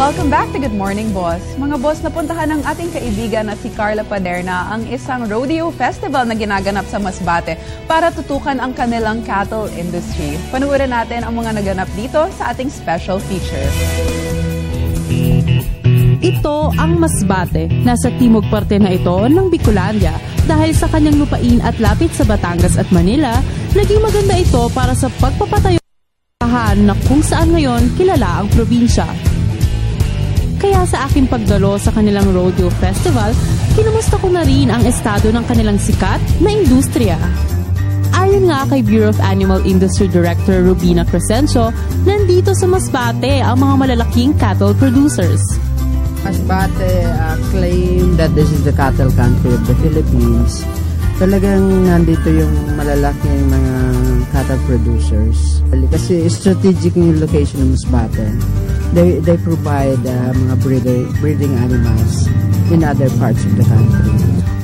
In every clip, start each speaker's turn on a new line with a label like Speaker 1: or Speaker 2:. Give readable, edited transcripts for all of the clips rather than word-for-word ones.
Speaker 1: Welcome back to Good Morning Boss. Mga boss, napuntahan ng ating kaibigan na si Carla Paderna ang isang rodeo festival na ginaganap sa Masbate para tutukan ang kanilang cattle industry. Panuorin natin ang mga naganap dito sa ating special feature.
Speaker 2: Ito ang Masbate. Nasa timog parte na ito ng Bicolandia. Dahil sa kanyang lupain at lapit sa Batangas at Manila, naging maganda ito para sa pagpapatayo na kung saan ngayon kilala ang probinsya. Kaya sa aking pagdalo sa kanilang rodeo festival, kinumusta ko na rin ang estado ng kanilang sikat na industriya. Ayon nga kay Bureau of Animal Industry Director Rubina Crescencio, nandito sa Masbate ang mga malalaking cattle producers.
Speaker 3: Masbate claim that this is the cattle country of the Philippines. Talagang nandito yung malalaking mga cattle producers. Kasi strategic yung location ng Masbate. They provide mga breeding animals in other parts of the country.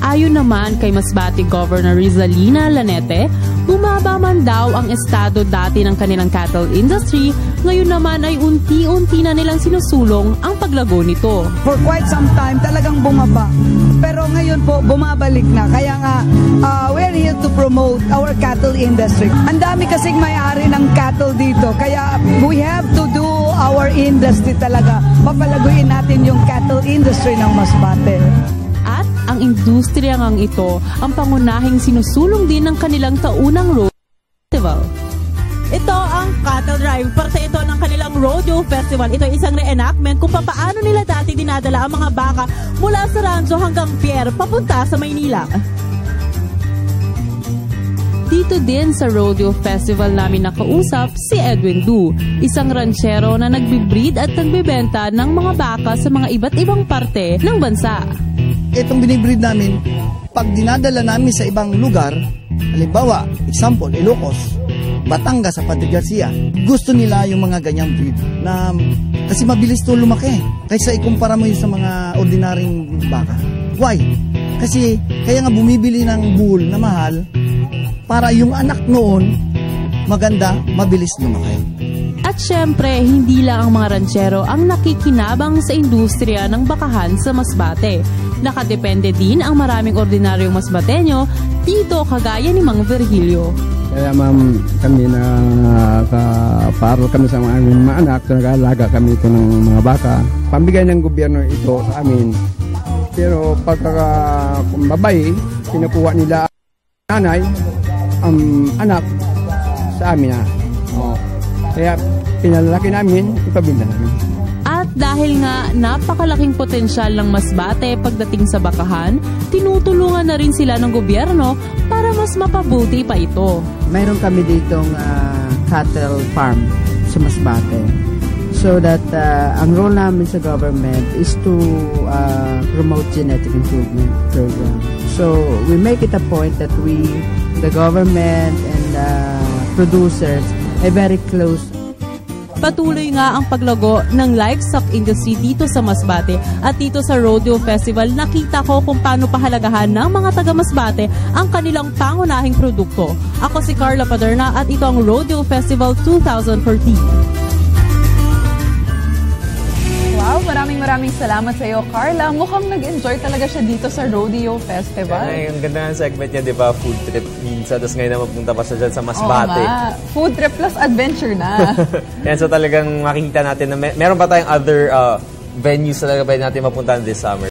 Speaker 2: Ayon naman kay Masbate Governor Rizalina Lanete, bumaba man daw ang estado dati ng kanilang cattle industry, ngayon naman ay unti-unti na nilang sinusulong ang paglago nito.
Speaker 4: For quite some time talagang bumaba, pero ngayon po bumabalik na. Kaya nga we're here to promote our cattle industry. Ang dami kasing may-ari ng cattle dito, kaya we have to do our industry talaga. Papalaguin natin yung cattle industry ng Masbate.
Speaker 2: At ang industriya ngang ito ang pangunahing sinusulong din ng kanilang taunang rodeo festival. Ito ang cattle drive. Parte ito ng kanilang rodeo festival. Ito ay isang reenactment kung paano nila dati dinadala ang mga baka mula sa rancho hanggang pier papunta sa Maynila. Dito din sa rodeo festival namin nakausap si Edwin Du, isang ranchero na nagbibreed at nagbibenta ng mga baka sa mga iba't ibang parte ng bansa.
Speaker 5: Itong binibreed namin, pag dinadala namin sa ibang lugar, halimbawa, example, Ilocos, Batangas sa Padre Garcia, gusto nila yung mga ganyang breed na kasi mabilis to lumaki kaysa ikumpara mo yun sa mga ordinaryong baka. Why? Kasi kaya nga bumibili ng bull na mahal para yung anak noon maganda, mabilis lumaki.
Speaker 2: At syempre, hindi lang ang mga ranchero ang nakikinabang sa industriya ng bakahan sa Masbate. Nakadepende din ang maraming ordinaryong Masbateño dito kagaya ni Mang Virgilio.
Speaker 6: Kaya ma'am, kami na para kami sa aming mga anak, nag-aalaga kami ito ng mga baka. Pambigay ng gobyerno ito sa amin. Pero pagka babae, kinukuha nila nanay, ang anak sa amin na. Kaya pinalalaki namin, ipabinda namin.
Speaker 2: At dahil nga napakalaking potensyal ng Masbate pagdating sa bakahan, tinutulungan na rin sila ng gobyerno para mas mapabuti pa ito.
Speaker 3: Mayroon kami ditong cattle farm sa Masbate. So that ang role namin sa government is to promote genetic improvement program. So we make it a point that the government and producers are very close.
Speaker 2: Patuloy nga ang paglago ng livestock industry dito sa Masbate at dito sa Rodeo Festival nakita ko kung paano pahalagahan ng mga taga Masbate ang kanilang pangunahing produkto. Ako si Carla Paderna at ito ang Rodeo Festival 2014.
Speaker 1: Wow, maraming salamat sa iyo, Carla. Mukhang nag-enjoy talaga siya dito sa Rodeo Festival.
Speaker 7: Ang ganda ng segment niya, di ba? Food trip minsan. Tapos ngayon na mapunta pa siya dyan sa Masbate.
Speaker 1: Food trip plus adventure na.
Speaker 7: Yan, so talagang makikita natin na meron pa tayong other venues talaga pwede natin mapuntahan this summer.